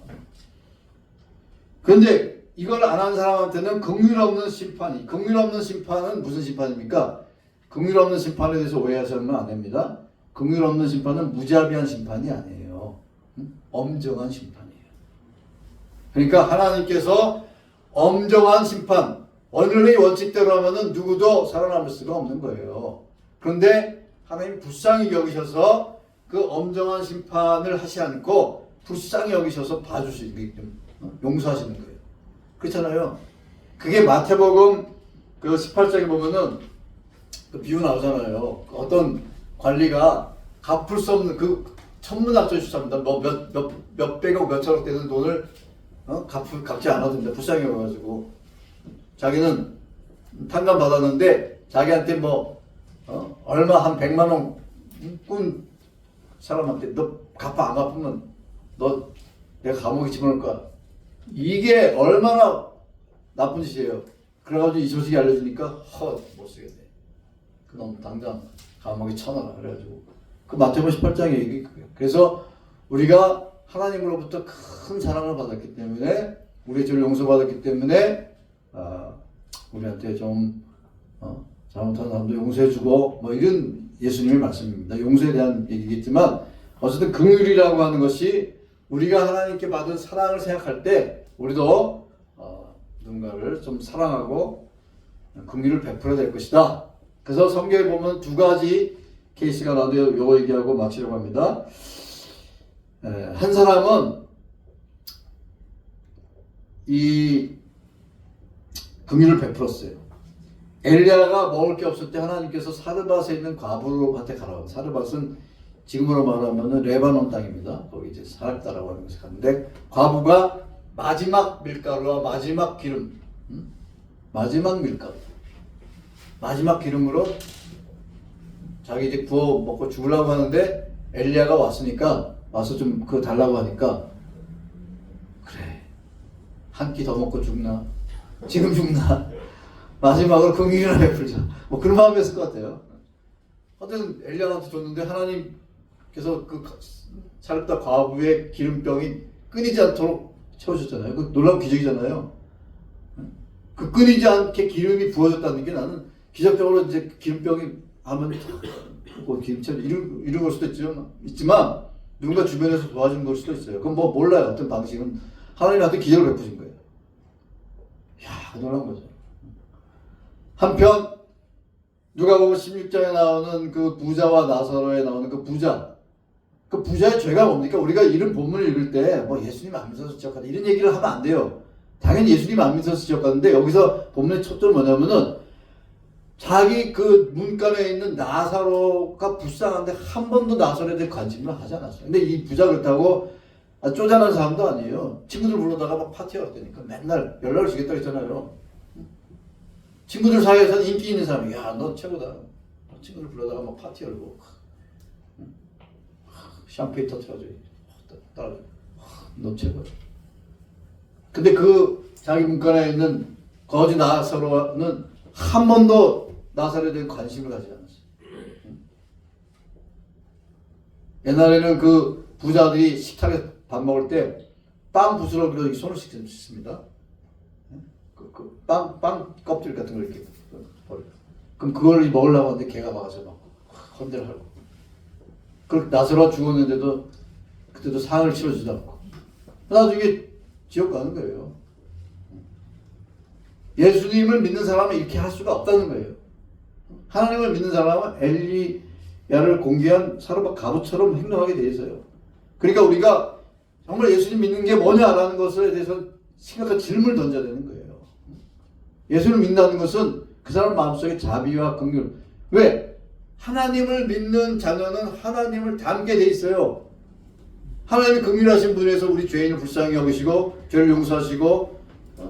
그런데 이걸 안 하는 사람한테는 긍휼 없는 심판은 무슨 심판입니까? 긍휼 없는 심판에 대해서 오해하시면 안 됩니다. 긍휼 없는 심판은 무자비한 심판이 아니에요. 엄정한 심판이에요. 그러니까 하나님께서 엄정한 심판, 원론의 원칙대로 하면은 누구도 살아남을 수가 없는 거예요. 그런데 하나님 불쌍히 여기셔서 그 엄정한 심판을 하시 않고 불쌍히 여기셔서 봐주시게끔 용서하시는 거예요. 그렇잖아요. 그게 마태복음 그 18장에 보면은 그 비유 나오잖아요. 어떤 관리가 갚을 수 없는 그 천문학적 수사입니다. 뭐 몇 백억 몇천억 되는 돈을 갚지 않아도 됩니다. 불쌍히 여겨가지고 자기는 탕감 받았는데 자기한테 뭐 얼마 한 100만 원 꾼 사람한테 너 갚아 안 갚으면 너 내가 감옥에 집어넣을 거야. 이게 얼마나 나쁜 짓이에요. 그래가지고 이 소식이 알려지니까 못 쓰겠네. 그놈 당장 감옥에 쳐넣어라. 그래가지고 그 마태복음 18장의 얘기 그거예요. 그래서 우리가 하나님으로부터 큰 사랑을 받았기 때문에 우리의 죄를 용서받았기 때문에 우리한테 좀 잘못한 사람도 용서해주고 뭐 이런 예수님의 말씀입니다. 용서에 대한 얘기겠지만 어쨌든 긍휼이라고 하는 것이 우리가 하나님께 받은 사랑을 생각할 때 우리도 누군가를 좀 사랑하고 긍휼을 베풀어야 될 것이다. 그래서 성경에 보면 두 가지 케이스가 나도 요거 얘기하고 마치려고 합니다. 한 사람은 이 긍휼을 베풀었어요. 엘리야가 먹을 게 없을 때 하나님께서 사르밧에 있는 과부한테 가라고. 사르밧은 지금으로 말하면 레바논 땅입니다. 거기 이제 사렙다라고 하는 곳에 갔는데 과부가 마지막 밀가루와 마지막 기름, 마지막 밀가루, 마지막 기름으로 자기 이제 구워 먹고 죽으려고 하는데 엘리야가 왔으니까 와서 좀 그거 달라고 하니까 그래 한 끼 더 먹고 죽나 지금 죽나 마지막으로 긍휼을 베풀자 뭐 그런 마음이었을 것 같아요. 하여튼 엘리야한테 줬는데 하나님께서 그 사렙다 과부의 기름병이 끊이지 않도록 채워줬잖아요. 그 놀라운 기적이잖아요. 그 끊이지 않게 기름이 부어졌다는 게 나는 기적적으로 이제 기름병이 하면 뭐 기름처럼 이런 걸 수도 있지만 누군가 주변에서 도와준 걸 수도 있어요. 그건 뭐 몰라요. 어떤 방식은 하나님한테 기적을 베푸신 거예요. 이야 놀라운 거죠. 한편 누가복음 16장에 나오는 그 부자와 나사로에 나오는 그 부자의 죄가 뭡니까? 우리가 이런 본문을 읽을 때 뭐 예수님 안 믿어서 지적하다 이런 얘기를 하면 안 돼요. 당연히 예수님 안 믿어서 지적하는데 여기서 본문의 초점은 뭐냐면은 자기 그 문간에 있는 나사로가 불쌍한데 한 번도 나사로에 대해 관심을 하지 않았어요. 근데 이 부자 그렇다고 쪼잔한 사람도 아니에요. 친구들 불러다가 막 파티가 왔다니까 맨날 연락을 주겠다 그랬잖아요. 친구들 사이에서는 인기 있는 사람이 야 너 최고다. 친구들 불러다가 막 파티 열고 샴페인 터트려줘. 따라줘. 너 최고야. 근데 그 자기 문간에 있는 거지 나사로는 한 번도 나사로에 대한 관심을 가지지 않았어요. 옛날에는 그 부자들이 식탁에 밥 먹을 때 빵 부스러기로 손을 씻습니다. 빵 껍질 같은 걸 이렇게 버려요. 그럼 그걸 먹으려고 하는데 걔가 막아서 막 헌대를 하고. 그 나사로가 죽었는데도 그때도 상을 치러주지도 않고. 나중에 지옥 가는 거예요. 예수님을 믿는 사람은 이렇게 할 수가 없다는 거예요. 하나님을 믿는 사람은 엘리야를 공개한 사르밧 가부처럼 행동하게 돼 있어요. 그러니까 우리가 정말 예수님 믿는 게 뭐냐라는 것에 대해서 심각한 질문을 던져야 되는 거예요. 예수를 믿는다는 것은 그 사람 마음속에 자비와 긍휼. 왜? 하나님을 믿는 자녀는 하나님을 닮게 돼 있어요. 하나님이 긍휼하신 분에서 우리 죄인을 불쌍히 여기시고 죄를 용서하시고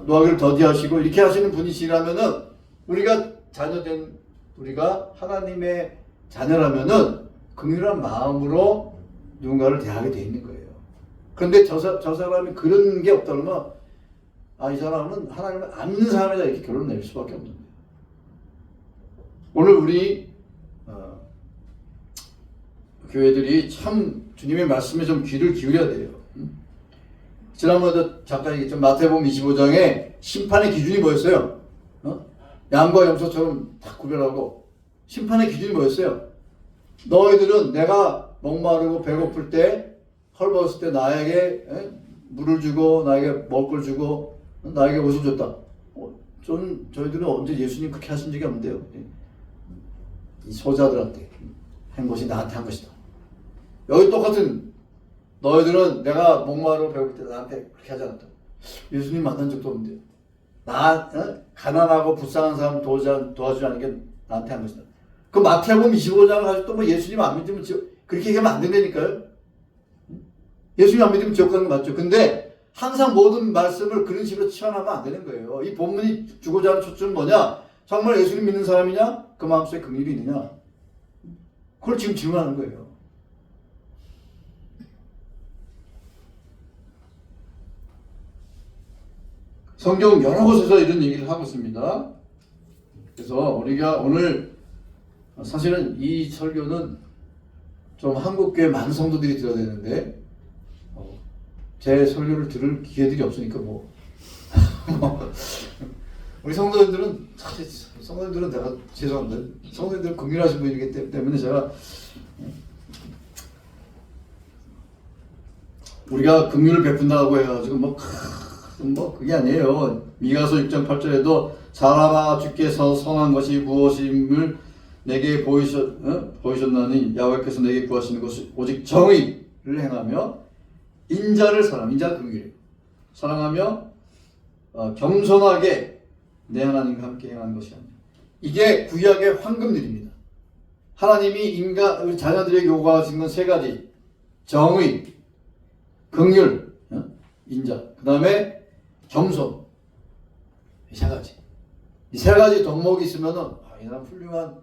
노하기를 더디하시고 이렇게 하시는 분이시라면은 우리가 자녀된 우리가 하나님의 자녀라면은 긍휼한 마음으로 누군가를 대하게 돼 있는 거예요. 그런데 저 사람이 그런 게 없다 그러면 이 사람은 하나님을 안 믿는 사람이다 이렇게 결론을 내릴 수밖에 없는 거예요. 오늘 우리 교회들이 참 주님의 말씀에 좀 귀를 기울여야 돼요. 지난번에도 잠깐 얘기했죠. 마태복음 25장에 심판의 기준이 뭐였어요? 양과 염소처럼 딱 구별하고 심판의 기준이 뭐였어요? 너희들은 내가 목마르고 배고플 때 헐벗을 때 나에게 물을 주고 나에게 먹을 걸 주고 나에게 옷을 줬다. 저희들은 언제 예수님 그렇게 하신 적이 없는데요. 이 소자들한테 한 것이 나한테 한 것이다. 여기 똑같은 너희들은 내가 목마르고 배고플 때 나한테 그렇게 하지 않았다. 예수님 만난 적도 없는데 가난하고 불쌍한 사람 도와주지 않은 게 나한테 한 것이다. 그 마태복음 25장을 가지고 또 뭐 예수님 안 믿으면 그렇게 얘기하면 안 된다니까요. 예수님 안 믿으면 지옥 가는 거 맞죠. 근데 항상 모든 말씀을 그런 식으로 치환하면 안 되는 거예요. 이 본문이 주고자 하는 초점은 뭐냐? 정말 예수님 믿는 사람이냐? 그 마음속에 긍휼이 있느냐? 그걸 지금 질문하는 거예요. 성경 여러 곳에서 이런 얘기를 하고 있습니다. 그래서 우리가 오늘 사실은 이 설교는 좀 한국교회 많은 성도들이 들어야 되는데 제 설교를 들을 기회들이 없으니까 우리 성도님들은 내가 죄송합니다. 성도님들은 긍휼하신 분이기 때문에 제가 우리가 긍휼을 베푼다고 해가지고 그게 아니에요. 미가서 6장 8절에도 사람아 주께서 선한 것이 무엇임을 내게 보이셨나니 야훼께서 내게 구하시는 것이 오직 정의를 행하며 인자를 인자가 긍휼이에요. 사랑하며 겸손하게 내 하나님과 함께 행하는 것이 아니에요. 이게 구약의 황금들입니다. 하나님이 우리 자녀들에게 요구하신 건 세 가지: 정의, 긍휼, 인자, 그 다음에 겸손. 이 세 가지. 이 세 가지 덕목이 있으면은 이 사람 훌륭한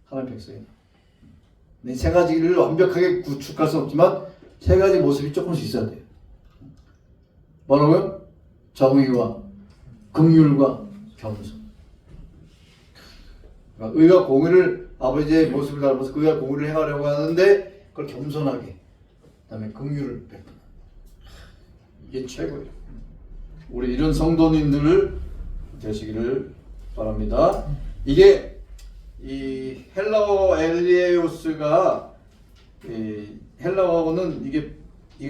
하나님 백성이다. 이 세 가지를 완벽하게 구축할 수 없지만 세 가지 모습이 조금씩 있어야 돼요. 뭐라고요? 정의와 긍휼과 겸손. 그러니까 의와 공의를 아버지의 모습을 닮아서 의와 공의를 행하려고 하는데 그걸 겸손하게, 그다음에 긍휼을 베푸는. 이게 최고예요. 우리 이런 성도님들 되시기를 바랍니다. 이게 이 헬라어 엘리에우스가 헬라어는 이게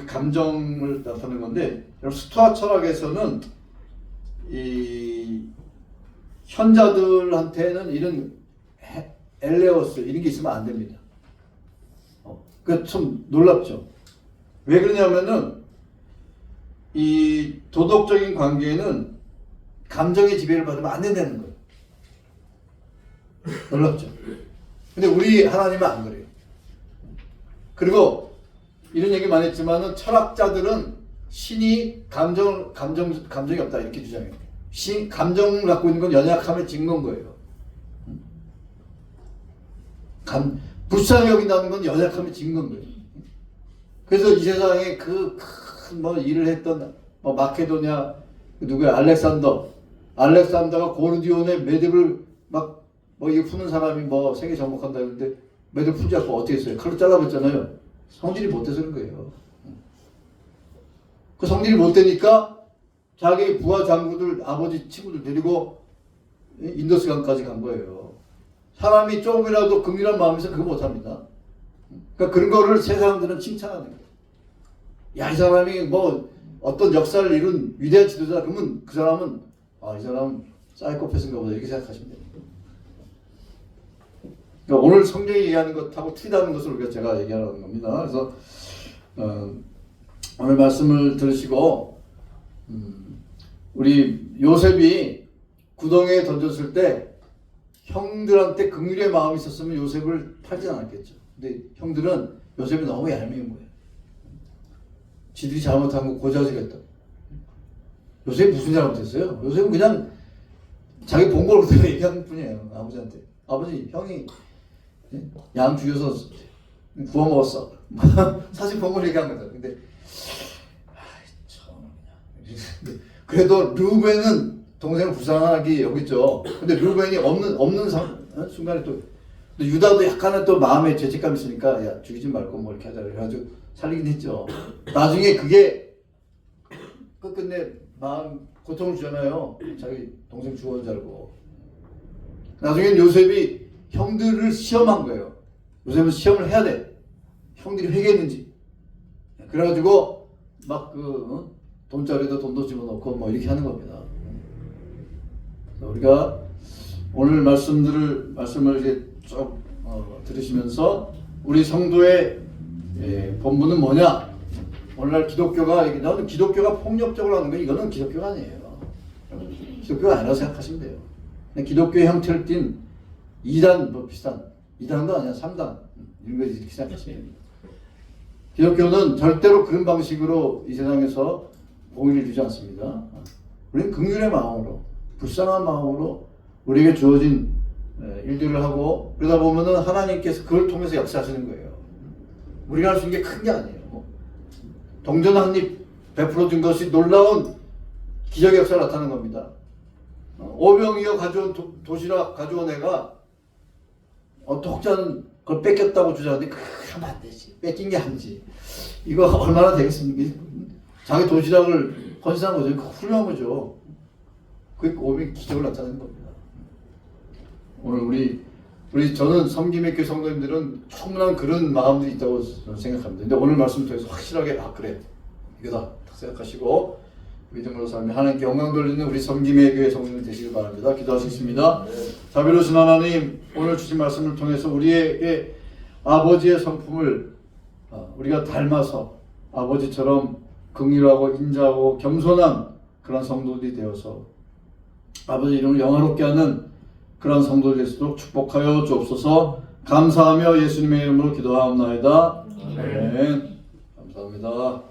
감정을 나타내는 건데, 여러분 스토아 철학에서는 이 현자들한테는 이런 엘레오스 이런 게 있으면 안 됩니다. 그 참 놀랍죠. 왜 그러냐면은 이 도덕적인 관계에는 감정의 지배를 받으면 안 된다는 거예요. 놀랍죠. 근데 우리 하나님은 안 그래요. 그리고 이런 얘기 많이 했지만은 철학자들은 신이 감정이 없다 이렇게 주장해요. 감정을 갖고 있는 건 연약함에 짓는 거예요. 불쌍히 여긴다는 건 연약함에 짓는 거예요. 그래서 이 세상에 그 큰 뭐 일을 했던 뭐 마케도냐 누구야 알렉산더가 고르디온의 매듭을 막 뭐 이거 푸는 사람이 뭐 세계 정복한다 했는데 매듭 풀지 않고 어떻게 했어요? 칼로 잘라버렸잖아요. 성질이 못 돼서 그런 거예요. 그 성질이 못 되니까 자기 부하 장구들 아버지 친구들 데리고 인더스강까지 간 거예요. 사람이 조금이라도 긍휼한 마음에서 그거 못합니다. 그러니까 그런 거를 세 사람들은 칭찬하는 거예요. 야, 이 사람이 뭐 어떤 역사를 이룬 위대한 지도자, 그러면 그 사람은 이 사람은 사이코패스인가 보다 이렇게 생각하시면 돼요. 그러니까 오늘 성경이 얘기하는 것하고 틀리다는 것을 우리가 제가 얘기하는 겁니다. 그래서 오늘 말씀을 들으시고 우리 요셉이 구덩이에 던졌을 때 형들한테 긍휼의 마음이 있었으면 요셉을 팔지 않았겠죠. 근데 형들은 요셉이 너무 얄미운 거예요. 지들이 잘못한 거 고자질했다. 요셉이 무슨 잘못했어요? 요셉은 그냥 자기 본 걸 그대로 얘기하는 뿐이에요. 아버지한테. 아버지, 형이 양 죽여서 구워 먹었어. 사실 본 걸 얘기한 거죠. 근데 그래도 르우벤은 동생을 불쌍하게 여기죠. 근데 르우벤이 없는 순간에 또 유다도 약간은 또 마음에 죄책감이 있으니까 야 죽이지 말고 뭐 이렇게 하자 그래가지고 살리긴 했죠. 나중에 그게 끝끝내 마음 고통을 주잖아요. 자기 동생 죽어온 줄 알고. 나중엔 요셉이 형들을 시험한 거예요. 요셉은 시험을 해야 돼. 형들이 회개했는지. 그래가지고 막 돈자리에다 돈도 집어넣고 뭐 이렇게 하는 겁니다. 우리가 오늘 말씀을 이제 쭉 들으시면서 우리 성도의 본분은 뭐냐? 오늘날 기독교가 나는 기독교가 폭력적으로 하는 거 이거는 기독교가 아니에요. 기독교가 아니라고 생각하시면 돼요. 기독교의 형태를 띈 2단 뭐 비슷한 2단도 아니야 3단 이런 거 이렇게 생각하시면 됩니다. 기독교는 절대로 그런 방식으로 이 세상에서 공의를 주지 않습니다. 우리는 긍휼의 마음으로 불쌍한 마음으로 우리에게 주어진 일들을 하고 그러다 보면은 하나님께서 그걸 통해서 역사하시는 거예요. 우리가 할 수 있는 게 큰 게 아니에요. 동전 한 입 베풀어 준 것이 놀라운 기적의 역사를 나타내는 겁니다. 오병이어 가져온 도시락 가져온 애가 혹자는 그걸 뺏겼다고 주장하는데 하면 안 되지. 뺏긴 게 아니지. 이거 얼마나 되겠습니까? 자기 도시락을 헌신한 거죠. 훌륭한 거죠. 그게 오병이 기적을 나타내는 겁니다. 오늘 저는 섬김의 교회 성도님들은 충분한 그런 마음들이 있다고 생각합니다. 근데 오늘 말씀 통해서 확실하게 그래 이거다 생각하시고 믿음으로 살며 하나님께 영광 돌리는 우리 섬김의 교회 성도님 되시길 바랍니다. 기도하시겠습니다. 자비로우신 하나님, 오늘 주신 말씀을 통해서 우리에게 아버지의 성품을 우리가 닮아서 아버지처럼 긍휼하고 인자하고 겸손한 그런 성도들이 되어서 아버지 이름을 영화롭게 하는 그런 성도들이 되도록 축복하여 주옵소서. 감사하며 예수님의 이름으로 기도하옵나이다. 아멘. 감사합니다.